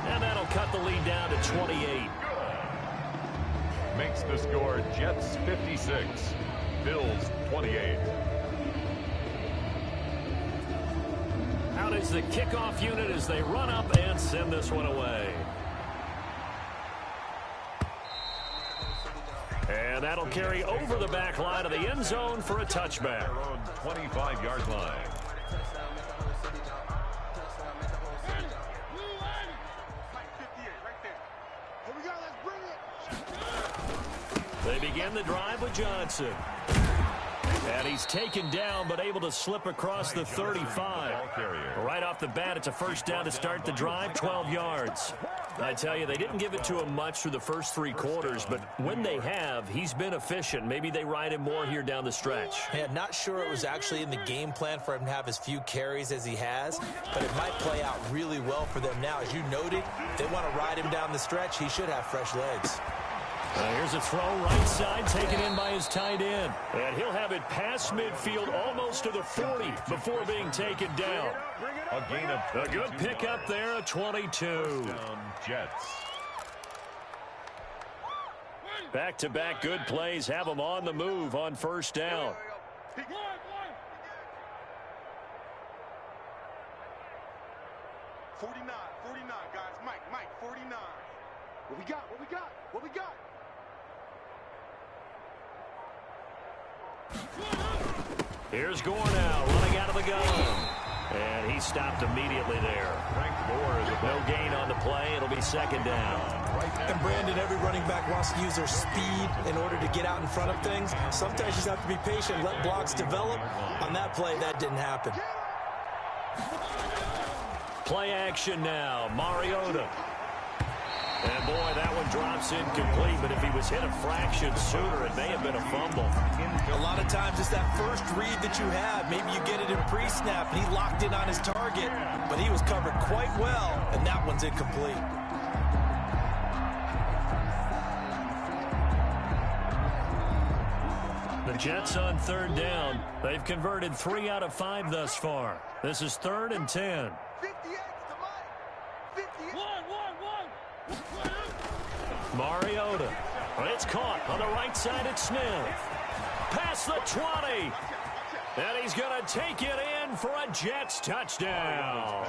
And that'll cut the lead down to 28. Makes the score Jets 56, Bills 28. Out is the kickoff unit as they run up and send this one away. And that'll carry over the back line of the end zone for a touchback. 25-yard line. They begin the drive with Johnson. And he's taken down, but able to slip across the 35. Right off the bat, it's a first down to start the drive, 12 yards. I tell you, they didn't give it to him much through the first 3 quarters, but when they have, he's been efficient. Maybe they ride him more here down the stretch. Yeah, not sure it was actually in the game plan for him to have as few carries as he has, but it might play out really well for them now. As you noted, they want to ride him down the stretch. He should have fresh legs. Here's a throw right side taken in by his tight end. And he'll have it past midfield almost to the 40 before being taken down. A gain of a good pickup there at 22. Jets. Back-to-back good plays have them on the move on first down. 49, guys. Mike, 49. What we got? Here's Gore now, running out of the gun. And he stopped immediately there. No gain on the play. It'll be second down. And Brandon, every running back wants to use their speed in order to get out in front of things. Sometimes you just have to be patient, let blocks develop. On that play, that didn't happen. Play action now, Mariota. And boy, that one drops incomplete, but if he was hit a fraction sooner, it may have been a fumble. A lot of times it's that first read that you have. Maybe you get it in pre-snap, and he locked in on his target, but he was covered quite well, and that one's incomplete. The Jets on third down. They've converted 3 out of 5 thus far. This is 3rd and 10. 58 to Mike. 58. 1. Mariota. It's caught on the right side at Smith. Past the 20. And he's going to take it in for a Jets touchdown.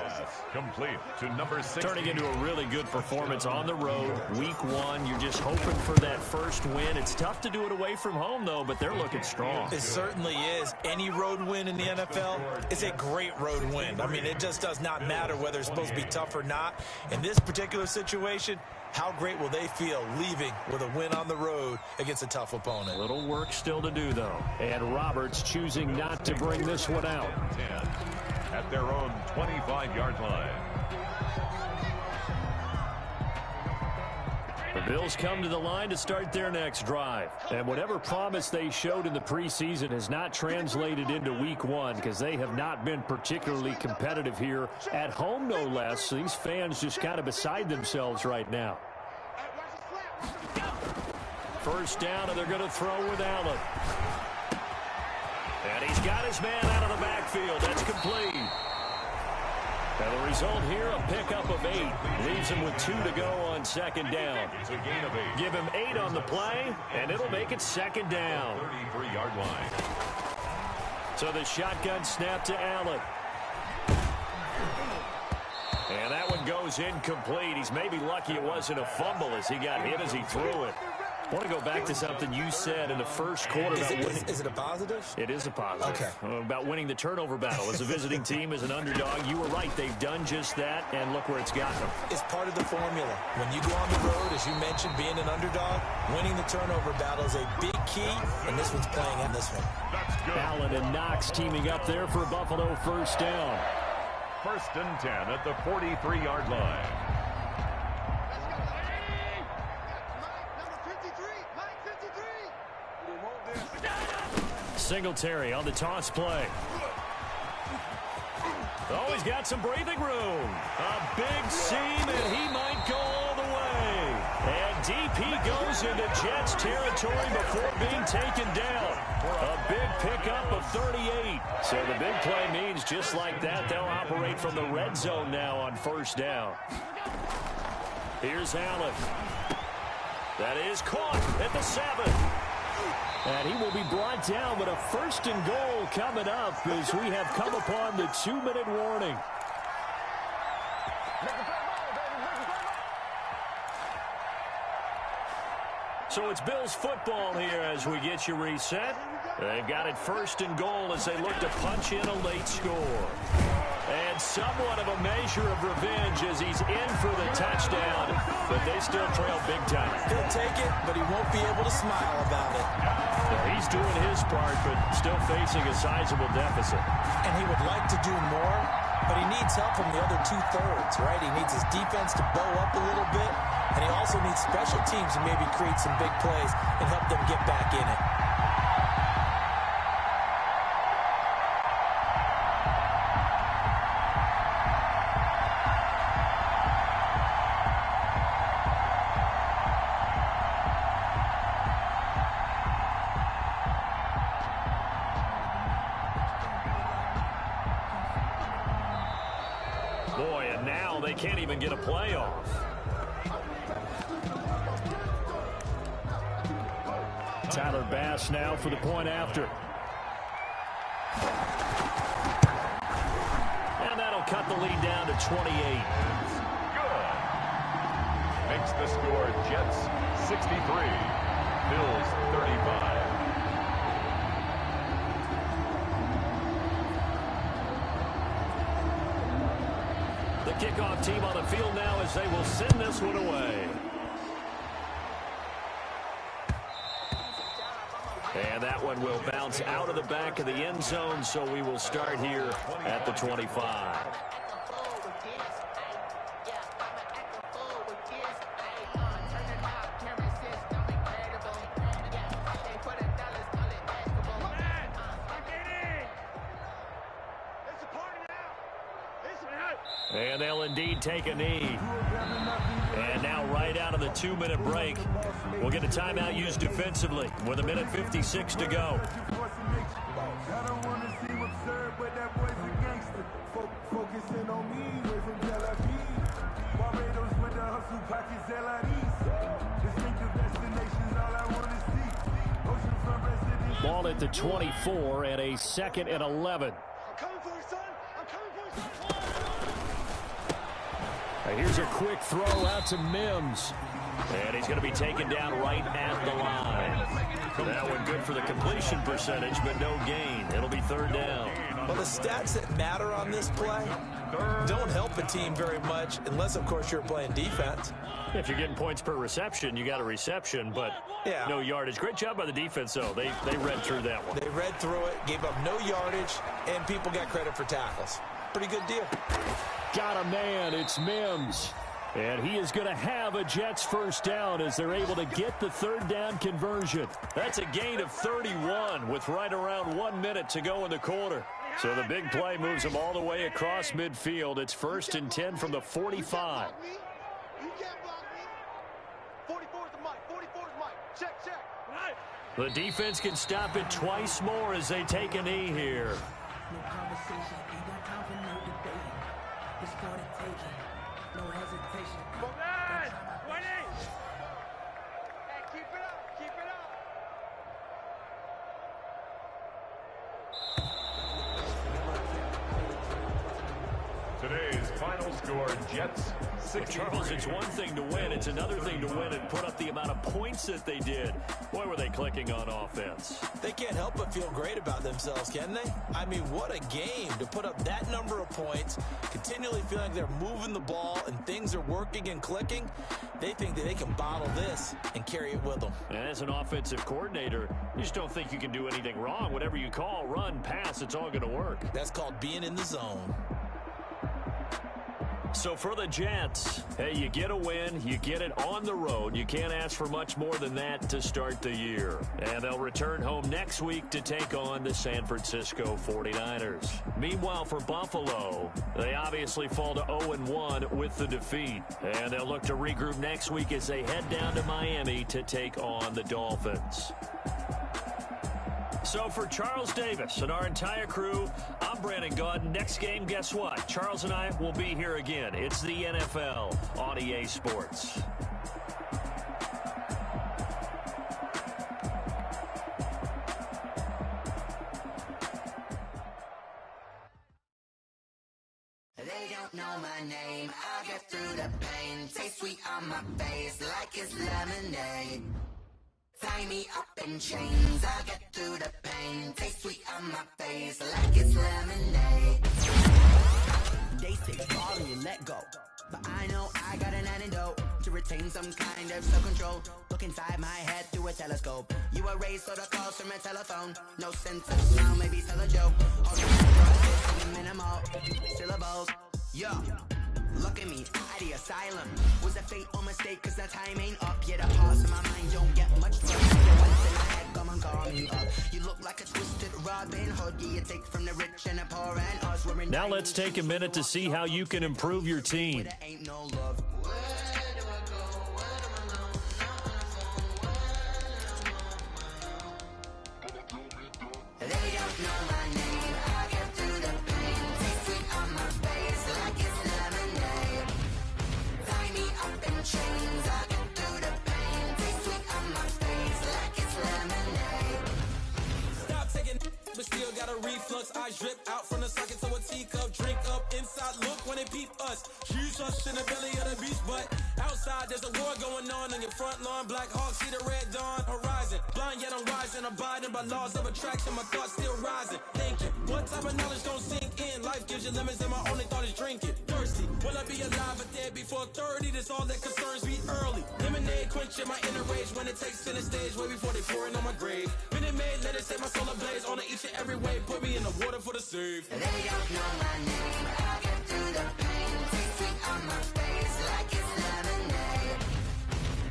Complete to number 6. Turning into a really good performance on the road. Week 1, you're just hoping for that first win. It's tough to do it away from home, though, but they're looking strong. It certainly is. Any road win in the NFL is a great road win. I mean, it just does not matter whether it's supposed to be tough or not. In this particular situation, how great will they feel leaving with a win on the road against a tough opponent? A little work still to do, though. And Roberts choosing not to bring this one out. 10 at their own 25-yard line. The Bills come to the line to start their next drive. And whatever promise they showed in the preseason has not translated into week 1 because they have not been particularly competitive here at home, no less. These fans just kind of beside themselves right now. First down, and they're going to throw with Allen. And he's got his man out of the backfield. That's complete. And the result here, a pickup of 8. Leaves him with 2 to go on second down. It's a gain of 8. Give him 8 on the play, and it'll make it second down. 33-yard line. So the shotgun snap to Allen. And that one goes incomplete. He's maybe lucky it wasn't a fumble as he got hit as he threw it. I want to go back to something you said in the first quarter. Is it a positive? It is a positive. Okay. About winning the turnover battle. As a visiting team, as an underdog, you were right. They've done just that, and look where it's gotten them. It's part of the formula. When you go on the road, as you mentioned, being an underdog, winning the turnover battle is a big key, and this one's playing on this one. That's good. Allen and Knox teaming up there for Buffalo first down. First and 10 at the 43-yard line. Singletary on the toss play. Oh, he's got some breathing room. A big seam, and he might go all the way. And DP goes into Jets territory before being taken down. A big pickup of 38. So the big play means just like that, they'll operate from the red zone now on first down. Here's Allen. That is caught at the 7. And he will be brought down with a first and goal coming up as we have come upon the 2-minute warning. So it's Bills football here as we get you reset. They've got it first and goal as they look to punch in a late score. And somewhat of a measure of revenge as he's in for the touchdown, but they still trail big time. He'll take it, but he won't be able to smile about it. Yeah, he's doing his part, but still facing a sizable deficit. And he would like to do more, but he needs help from the other 2/3, right? He needs his defense to bow up a little bit, and he also needs special teams to maybe create some big plays and help them get back in it. Boy, and now they can't even get a playoff. Tyler Bass now for the point after. And that'll cut the lead down to 28. Good. Makes the score Jets 63, Bills 35. The kickoff team on the field now as they will send this one away. And that one will bounce out of the back of the end zone, so we will start here at the 25. And they'll indeed take a knee. And now right out of the 2-minute break, we'll get a timeout used defensively with 1:56 to go. Barbados with the hustle pockets, LIDs. ball at the 24 and a 2nd and 11. I'm coming for you, son. I'm coming for you, son. Here's a quick throw out to Mims. And he's going to be taken down right at the line. That one good for the completion percentage, but no gain. It'll be 3rd down. Well, the stats that matter on this play don't help a team very much unless, of course, you're playing defense. If you're getting points per reception, you got a reception, but no yardage. Great job by the defense, though. They read through that one. They read through it, gave up no yardage, and people got credit for tackles. Pretty good deal. Got a man. It's Mims. And he is going to have a Jets 1st down as they're able to get the 3rd down conversion. That's a gain of 31 with right around 1 minute to go in the quarter. So the big play moves them all the way across midfield. It's 1st and 10 from the 45. You can't block me. 44 is the mic. 44 is mic. Check, check. The defense can stop it twice more as they take a knee here. No conversation, ain't got time for no debating. It's for the taking, no hesitation. Hey, keep it up. Keep it up. Today's final score, Jets 63. Charles, it's one thing to win. It's another thing to win and put up the amount of points that they did. Boy, were they clicking on offense. They can't help but feel great about themselves, can they? I mean, what a game to put up that number of points, continually feeling like they're moving the ball and things are working and clicking. They think that they can bottle this and carry it with them. And as an offensive coordinator, you just don't think you can do anything wrong. Whatever you call, run, pass, it's all going to work. That's called being in the zone. So for the Jets, hey, you get a win, you get it on the road. You can't ask for much more than that to start the year. And they'll return home next week to take on the San Francisco 49ers. Meanwhile, for Buffalo, they obviously fall to 0-1 with the defeat. And they'll look to regroup next week as they head down to Miami to take on the Dolphins. So for Charles Davis and our entire crew, I'm Brandon Gaudin. Next game, guess what? Charles and I will be here again. It's the NFL on EA Sports. They don't know my name. I'll get through the pain. Taste sweet on my face like it's lemonade. Tie me up in chains, I'll get through the pain. Taste sweet on my face like it's lemonade. They say fall and you let go, but I know I got an antidote to retain some kind of self-control. Look inside my head through a telescope. You erase all the calls from a telephone. No sense of smile, maybe tell a joke. All the process in minimal syllables. Yo. Look at me, at the asylum. Was a fate or mistake, cause the time ain't up. Yet a pause in my mind don't get much fun. So once in my head, come and call me up. You look like a twisted Robin Hood. Yeah, you take from the rich and the poor and us. Now let's take a minute to see how you can improve your team. There ain't no love. They don't know my name. I get through the pain. Taste sweet on my face like it's lemonade. Tie me up in chains. I get through the pain. Taste sweet on my face like it's lemonade. Stop taking, but still got a reflux. Eyes drip out from the socket to a teacup. Drink up inside. Look when they peep us. Choose us in the belly of the beast, but outside there's a war going on your front lawn. Black Hawk see the red dawn horizon. Blind yet I'm rising, abiding by laws of attraction. My thoughts still rising. Thinking, what type of knowledge don't sink in? Life gives you lemons and my only thought is drinking. Thirsty, will I be alive or dead before 30? That's all that concerns me early. Lemonade quenching my inner rage when it takes center stage way before they pouring on my grave. Minute Maid, let it set my soul ablaze on each and every way. Put me in the water for the save. They don't know my name. I get through the pain. Taste sweet on my face like it's lemonade.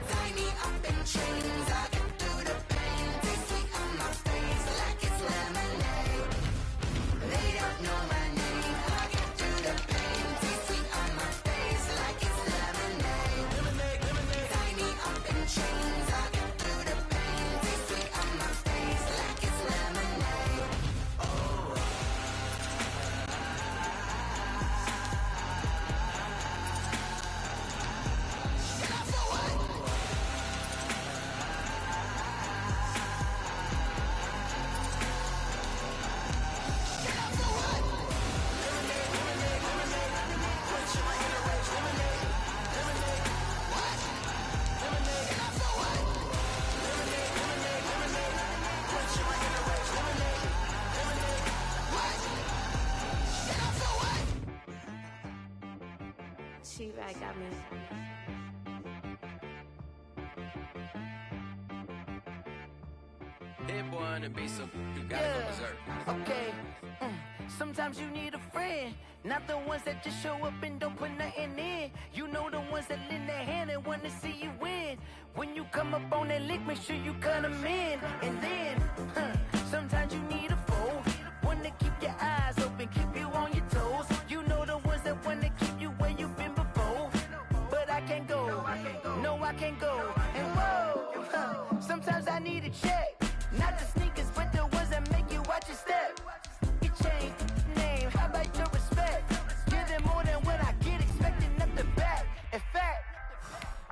Tie me up in chains. I get through the pain. Taste sweet on my face like it's lemonade. They don't know my name. I get through the pain. Taste sweet on my face like it's lemonade. Lemonade, lemonade. Tie me up in chains. I get through the pain. Taste sweet on my face like it's lemonade. guy got me. Hit boy on the beat, so you gotta go berserk. Okay. Sometimes you need a friend, not the ones that just show up and don't put nothing in. You know the ones that lend their hand and want to see you win. When you come up on that lick, make sure you cut them in. And then, sometimes you need a foe, one to keep your eyes open, keep you on your toes. You know the ones that want to keep you where you've been before. But I can't go, no I can't go. And whoa, sometimes I need a check. Not the sneakers, but the ones that make you watch your step. You change name, how about your respect? Give them more than what I get, expecting up the back. In fact,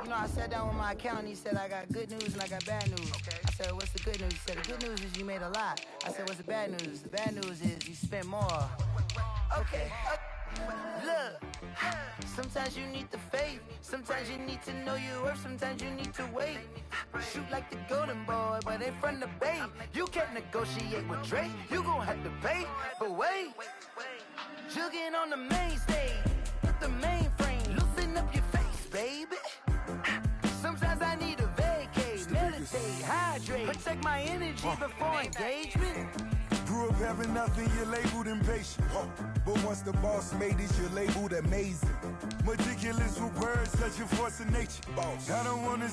you know, I sat down with my accountant, he said I got good news and I got bad news. I said, what's the good news? He said, the good news is you made a lot. I said, what's the bad news? The bad news is you spent more. Okay. Look, sometimes you need the faith, sometimes you need to know your worth, sometimes you need to wait. Shoot like the golden boy, but in front of the bay. You can't negotiate with Drake, you gon' have to pay. But wait, jugging on the main stage, with the mainframe, loosen up your face, baby. Sometimes I need a vacate, meditate, hydrate, protect my energy before engagement. Grew up having nothing, you're labeled impatient. But once the boss made it, you're labeled amazing. Meticulous with words, such a force of nature. I don't wanna